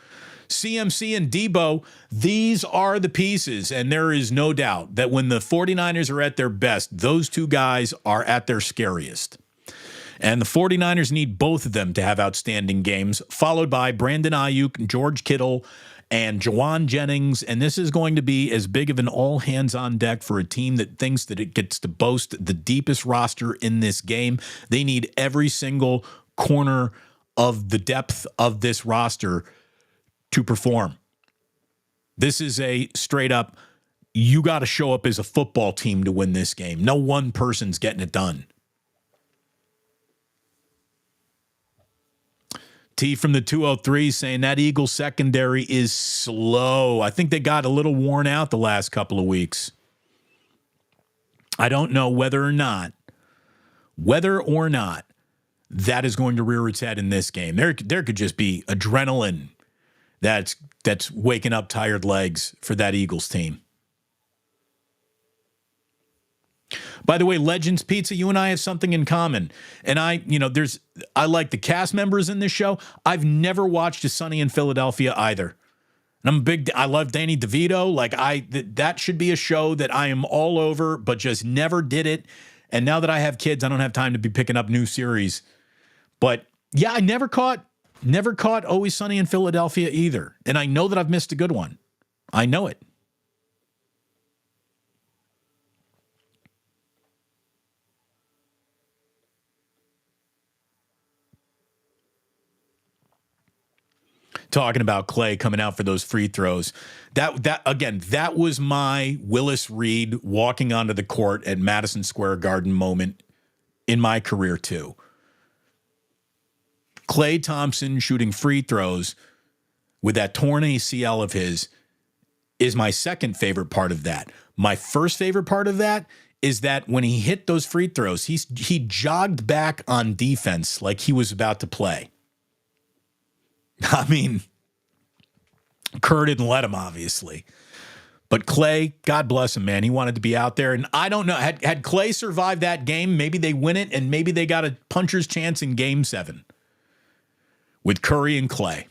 CMC and Debo, these are the pieces. And there is no doubt that when the 49ers are at their best, those two guys are at their scariest. And the 49ers need both of them to have outstanding games, followed by Brandon Ayuk, George Kittle, and Jawan Jennings. And this is going to be as big of an all-hands-on-deck for a team that thinks that it gets to boast the deepest roster in this game. They need every single corner of the depth of this roster to perform. This is a straight-up, you got to show up as a football team to win this game. No one person's getting it done. T from the 203 saying that Eagles secondary is slow. I think they got a little worn out the last couple of weeks. I don't know whether or not that is going to rear its head in this game. There could just be adrenaline that's waking up tired legs for that Eagles team. By the way, Legends Pizza, you and I have something in common. And I like the cast members in this show. I've never watched A Sunny in Philadelphia either. And I love Danny DeVito. Like that should be a show that I am all over, but just never did it. And now that I have kids, I don't have time to be picking up new series. But yeah, I never caught Always Sunny in Philadelphia either. And I know that I've missed a good one. I know it. Talking about Klay coming out for those free throws. That was my Willis Reed walking onto the court at Madison Square Garden moment in my career too. Klay Thompson shooting free throws with that torn ACL of his is my second favorite part of that. My first favorite part of that is that when he hit those free throws, he jogged back on defense like he was about to play. I mean, Kerr didn't let him, obviously. But Klay, God bless him, man. He wanted to be out there. And I don't know, had Klay survived that game, maybe they win it, and maybe they got a puncher's chance in Game 7 with Curry and Klay.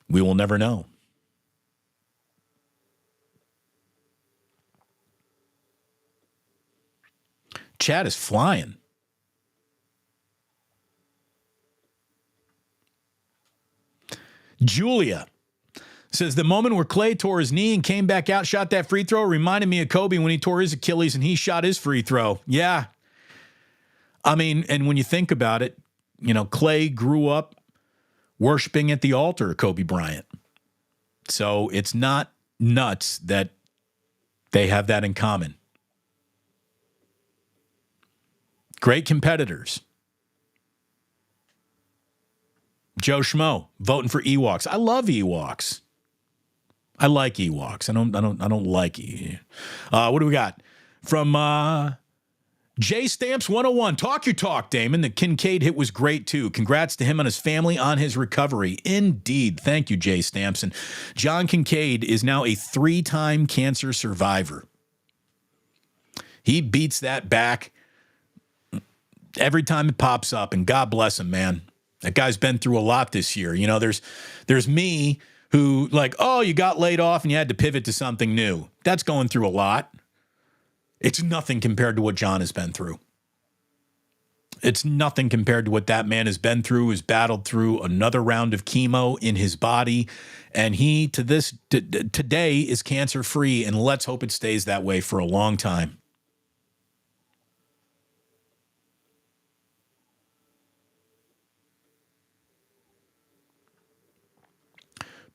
We will never know. Chat is flying. Julia says the moment where Klay tore his knee and came back out, shot that free throw, reminded me of Kobe when he tore his Achilles and he shot his free throw. Yeah. I mean, and when you think about it, Klay grew up worshiping at the altar of Kobe Bryant. So it's not nuts that they have that in common. Great competitors. Joe Schmo voting for Ewoks. I love Ewoks. I like Ewoks. I don't like E. What do we got from J Stamps 101? Talk your talk, Damon. The Kincade hit was great too. Congrats to him and his family on his recovery. Indeed, thank you, J Stamps. And John Kincade is now a 3-time cancer survivor. He beats that back every time it pops up, and God bless him, man. That guy's been through a lot this year. There's me who you got laid off and you had to pivot to something new. That's going through a lot. It's nothing compared to what John has been through. It's nothing compared to what that man has been through, has battled through another round of chemo in his body. And he, today, is cancer-free, and let's hope it stays that way for a long time.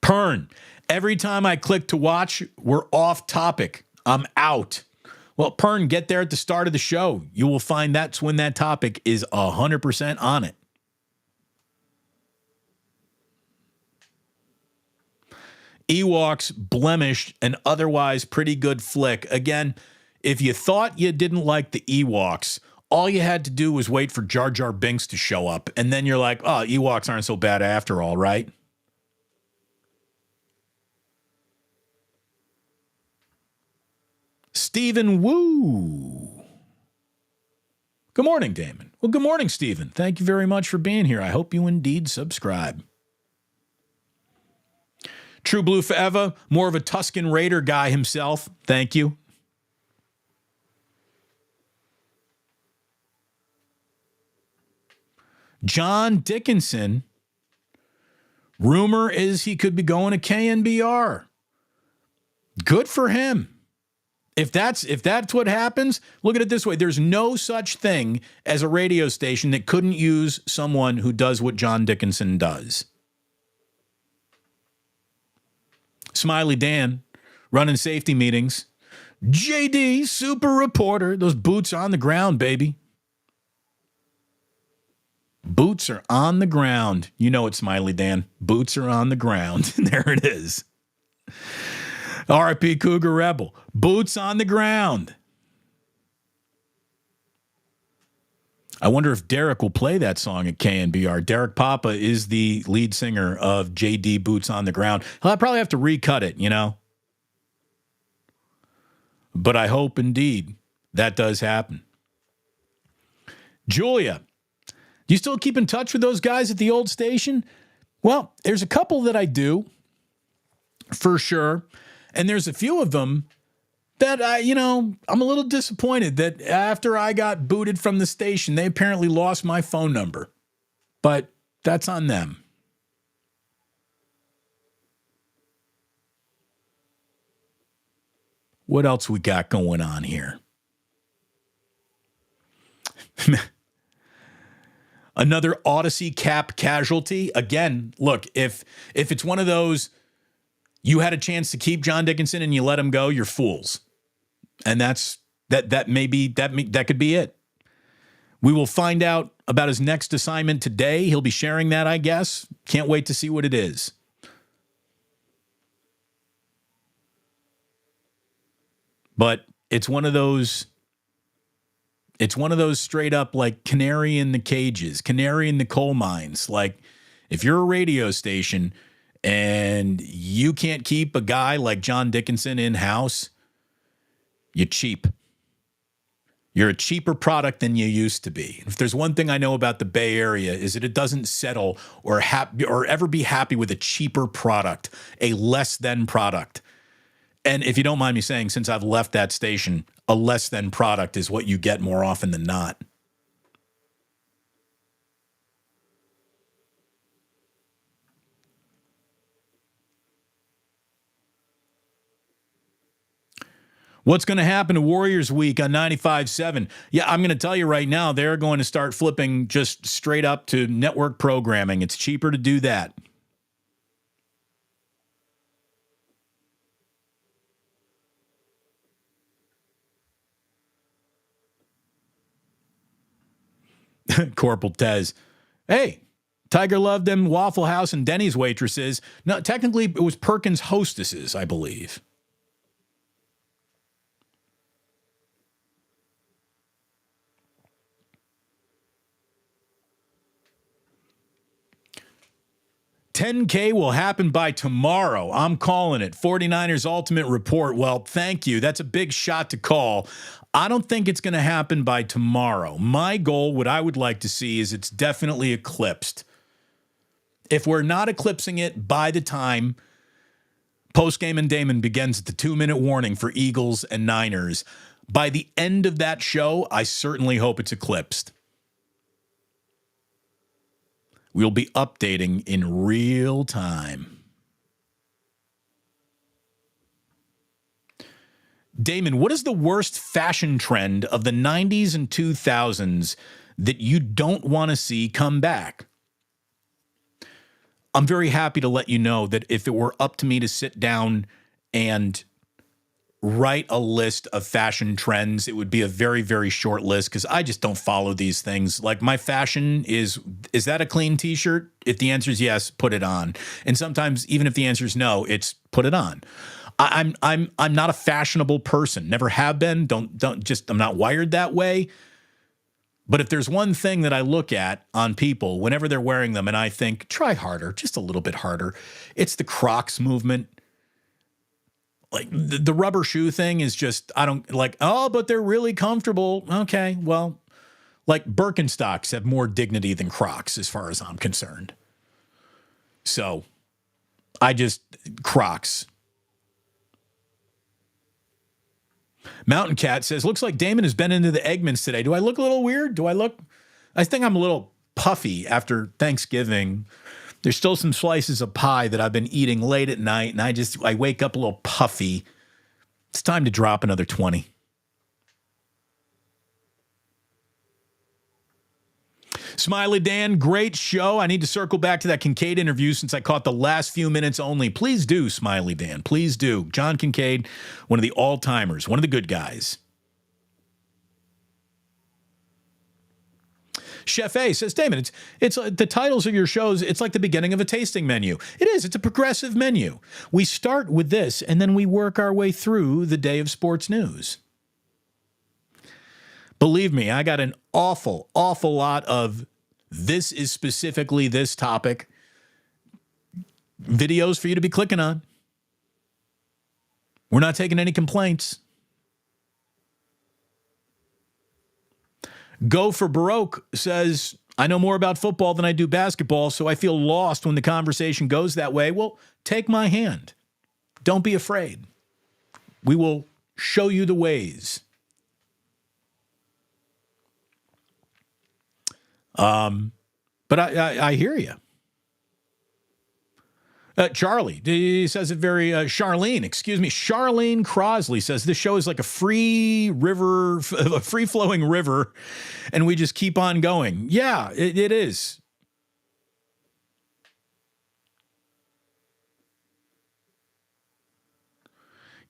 Pern, every time I click to watch, we're off topic. I'm out. Well, Pern, get there at the start of the show. You will find that's when that topic is 100% on it. Ewoks blemished an otherwise pretty good flick. Again, if you thought you didn't like the Ewoks, all you had to do was wait for Jar Jar Binks to show up. And then you're like, oh, Ewoks aren't so bad after all, right? Stephen Woo. Good morning, Damon. Well, good morning, Stephen. Thank you very much for being here. I hope you indeed subscribe. True Blue Forever, more of a Tuscan Raider guy himself. Thank you. John Dickinson. Rumor is he could be going to KNBR. Good for him. If that's what happens, look at it this way. There's no such thing as a radio station that couldn't use someone who does what John Dickinson does. Smiley Dan, running safety meetings. JD, super reporter. Those boots are on the ground, baby. Boots are on the ground. You know it, Smiley Dan. Boots are on the ground. There it is. RIP Cougar Rebel. Boots on the ground. I wonder if Derek will play that song at KNBR. Derek Papa is the lead singer of JD Boots on the Ground. I'll probably have to recut it, but I hope indeed that does happen. Julia, do you still keep in touch with those guys at the old station? Well, there's a couple that I do, for sure. And there's a few of them that I'm a little disappointed that after I got booted from the station, they apparently lost my phone number. But that's on them. What else we got going on here? Another Odyssey cap casualty. Again, look, if it's one of those, you had a chance to keep John Dickinson and you let him go, you're fools. And that could be it. We will find out about his next assignment today. He'll be sharing that, I guess. Can't wait to see what it is. But it's one of those straight up like canary in the cages, canary in the coal mines. Like if you're a radio station and you can't keep a guy like John Dickinson in-house, you're cheap. You're a cheaper product than you used to be. If there's one thing I know about the Bay Area is that it doesn't settle or ever be happy with a cheaper product, a less than product. And if you don't mind me saying, since I've left that station, a less than product is what you get more often than not. What's going to happen to Warriors Week on 95.7? Yeah, I'm going to tell you right now, they're going to start flipping just straight up to network programming. It's cheaper to do that. Corporal Tez. Hey, Tiger loved them Waffle House and Denny's waitresses. No, technically it was Perkins hostesses, I believe. $10K will happen by tomorrow. I'm calling it. 49ers Ultimate Report. Well, thank you. That's a big shot to call. I don't think it's going to happen by tomorrow. My goal, what I would like to see is it's definitely eclipsed. If we're not eclipsing it by the time Postgame and Damon begins at the 2-minute warning for Eagles and Niners, by the end of that show, I certainly hope it's eclipsed. We'll be updating in real time. Damon, what is the worst fashion trend of the 90s and 2000s that you don't want to see come back? I'm very happy to let you know that if it were up to me to sit down and write a list of fashion trends, it would be a very, very short list because I just don't follow these things. Like my fashion is that a clean t-shirt? If the answer is yes, put it on. And sometimes even if the answer is no, it's put it on. I'm not a fashionable person. Never have been. I'm not wired that way. But if there's one thing that I look at on people whenever they're wearing them and I think, try harder, just a little bit harder, it's the Crocs movement. Like the rubber shoe thing is just, I don't like, oh, but they're really comfortable. Okay, well, like Birkenstocks have more dignity than Crocs as far as I'm concerned. So Crocs. Mountain Cat says, looks like Damon has been into the Eggmans today. Do I look a little weird? I think I'm a little puffy after Thanksgiving. There's still some slices of pie that I've been eating late at night, and I wake up a little puffy. It's time to drop another 20. Smiley Dan, great show. I need to circle back to that Kincade interview since I caught the last few minutes only. Please do, Smiley Dan. Please do. John Kincade, one of the all-timers, one of the good guys. Chef A says, Damon, it's the titles of your shows, it's like the beginning of a tasting menu. It is. It's a progressive menu. We start with this, and then we work our way through the day of sports news. Believe me, I got an awful lot of this is specifically this topic videos for you to be clicking on. We're not taking any complaints. Go for Baroque says, I know more about football than I do basketball, so I feel lost when the conversation goes that way. Well, take my hand. Don't be afraid. We will show you the ways. But I hear you. Charlie, he says it very, Charlene Crosley says this show is like a free river, a free flowing river, and we just keep on going. Yeah, it is.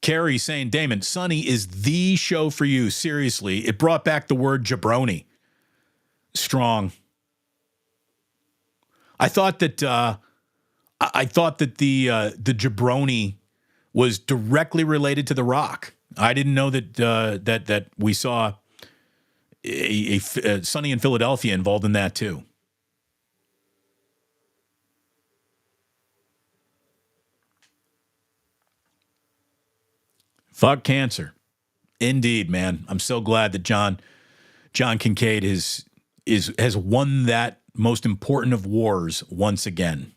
Carrie saying, Damon, Sonny is the show for you. Seriously, it brought back the word jabroni. Strong. I thought that the jabroni was directly related to The Rock. I didn't know that we saw a Sonny in Philadelphia involved in that too. Fuck cancer. Indeed, man. I'm so glad that John Kincade has won that most important of wars once again.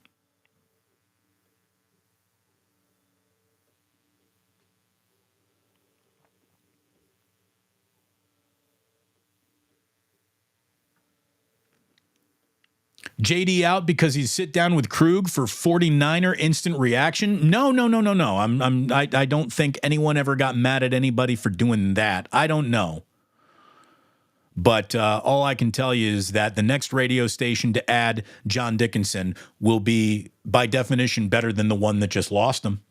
JD out because he's sit down with Krug for 49er instant reaction? No. I don't think anyone ever got mad at anybody for doing that. I don't know. But all I can tell you is that the next radio station to add John Dickinson will be, by definition, better than the one that just lost him.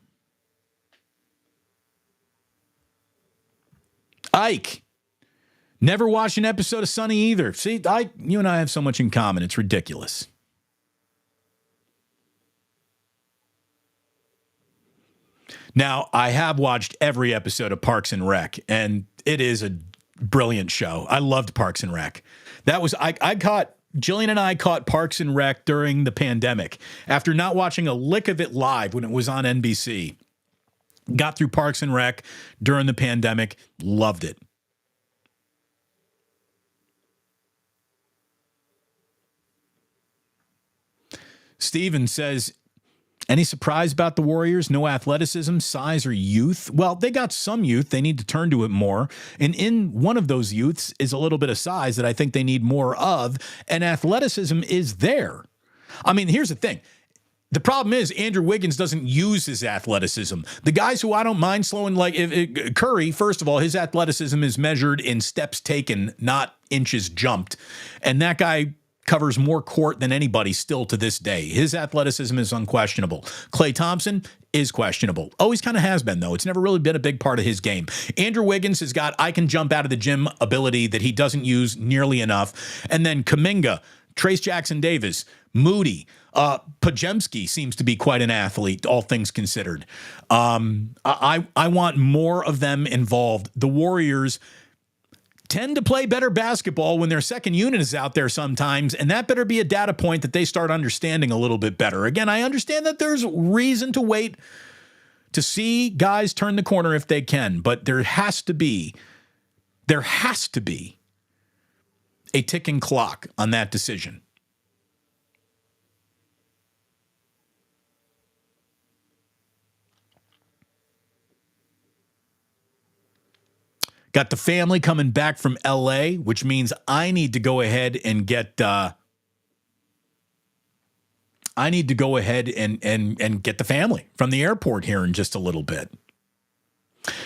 Ike. Never watched an episode of Sonny either. See, you and I have so much in common. It's ridiculous. Now, I have watched every episode of Parks and Rec, and it is a brilliant show. I loved Parks and Rec. Jillian and I caught Parks and Rec during the pandemic. After not watching a lick of it live when it was on NBC. Got through Parks and Rec during the pandemic. Loved it. Steven says, any surprise about the Warriors? No athleticism, size, or youth? Well, they got some youth. They need to turn to it more. And in one of those youths is a little bit of size that I think they need more of. And athleticism is there. I mean, here's the thing. The problem is Andrew Wiggins doesn't use his athleticism. The guys who I don't mind slowing, like Curry, first of all, his athleticism is measured in steps taken, not inches jumped. And that guy covers more court than anybody still to this day. His athleticism is unquestionable. Klay Thompson is questionable. Always kind of has been, though. It's never really been a big part of his game. Andrew Wiggins has got I can jump out of the gym ability that he doesn't use nearly enough. And then Kuminga, Trace Jackson-Davis, Moody, Pajemski seems to be quite an athlete, all things considered. I want more of them involved. The Warriors tend to play better basketball when their second unit is out there sometimes, and that better be a data point that they start understanding a little bit better. Again, I understand that there's reason to wait to see guys turn the corner if they can, but there has to be a ticking clock on that decision. Got the family coming back from LA, which means I need to go ahead and get get the family from the airport here in just a little bit.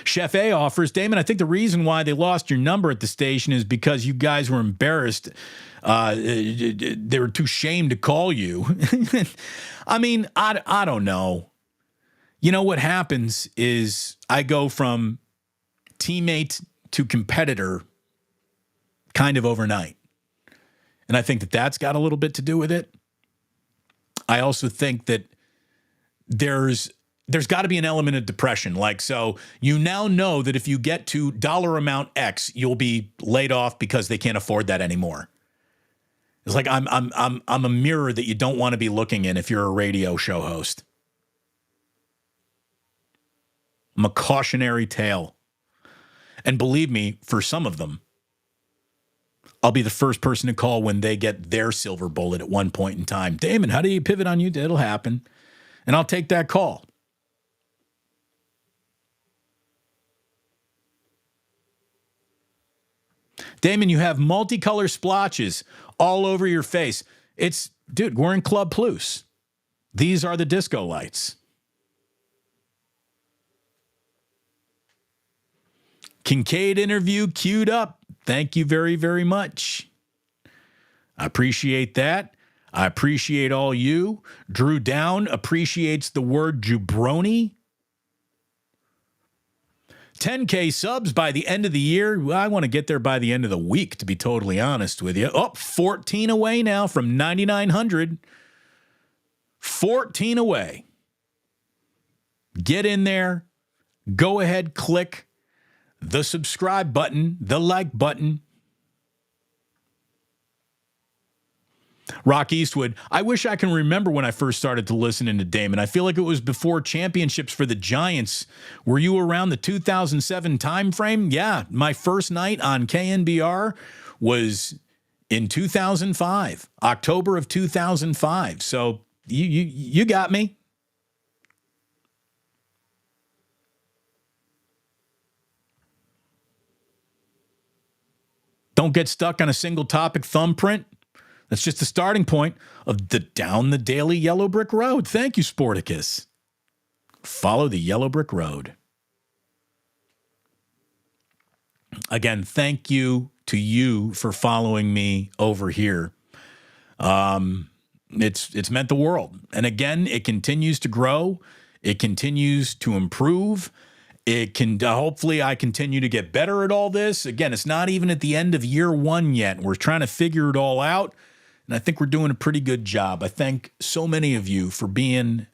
Chef A offers, Damon, I think the reason why they lost your number at the station is because you guys were embarrassed. They were too ashamed to call you. I mean, I don't know. You know what happens is I go from teammate to competitor kind of overnight. And I think that that's got a little bit to do with it. I also think that there's got to be an element of depression. Like, so you now know that if you get to dollar amount X, you'll be laid off because they can't afford that anymore. It's like I'm a mirror that you don't want to be looking in if you're a radio show host. I'm a cautionary tale. And believe me, for some of them, I'll be the first person to call when they get their silver bullet at one point in time. Damon, how do you pivot on you? It'll happen. And I'll take that call. Damon, you have multicolor splotches all over your face. Dude, we're in Club Plus. These are the disco lights. Kincade interview queued up. Thank you very, very much. I appreciate that. I appreciate all you. Drew Down appreciates the word jabroni. 10K subs by the end of the year. Well, I want to get there by the end of the week, to be totally honest with you. 14 away now from 9,900. 14 away. Get in there. Go ahead, click the subscribe button, the like button. Rock Eastwood, I wish I can remember when I first started to listen to Damon. I feel like it was before championships for the Giants. Were you around the 2007 time frame? Yeah, my first night on KNBR was in 2005, October of 2005. So you got me. Don't get stuck on a single topic thumbprint. That's just the starting point of down the daily yellow brick road. Thank you, Sporticus. Follow the yellow brick road. Again, thank you to you for following me over here. It's meant the world. And again, it continues to grow. It continues to improve. It can hopefully I continue to get better at all this. Again, it's not even at the end of year one yet. We're trying to figure it all out. And I think we're doing a pretty good job. I thank so many of you for being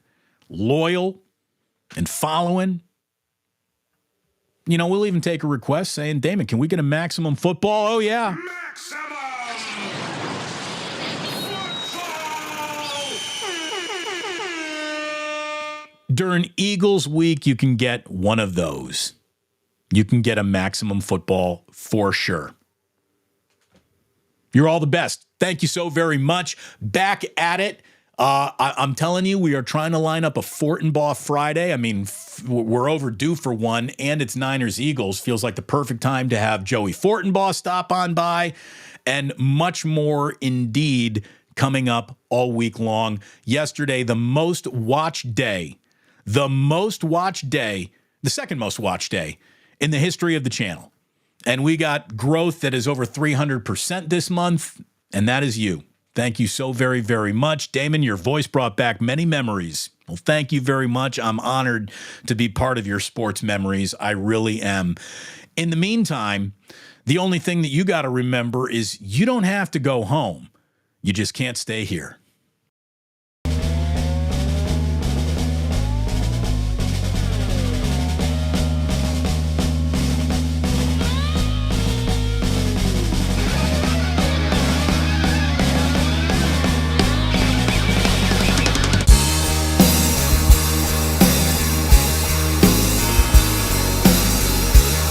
loyal and following. You know, we'll even take a request saying, Damon, can we get a maximum football? Oh, yeah. Maximum football! During Eagles week, you can get one of those. You can get a maximum football for sure. You're all the best. Thank you so very much. Back at it. I'm telling you, we are trying to line up a Fortenbaugh Friday. I mean, we're overdue for one, and it's Niners-Eagles. Feels like the perfect time to have Joey Fortenbaugh stop on by, and much more indeed coming up all week long. Yesterday, the most watched day, the second most watched day in the history of the channel. And we got growth that is over 300% this month, and that is you. Thank you so very, very much. Damon, your voice brought back many memories. Well, thank you very much. I'm honored to be part of your sports memories. I really am. In the meantime, the only thing that you got to remember is you don't have to go home. You just can't stay here.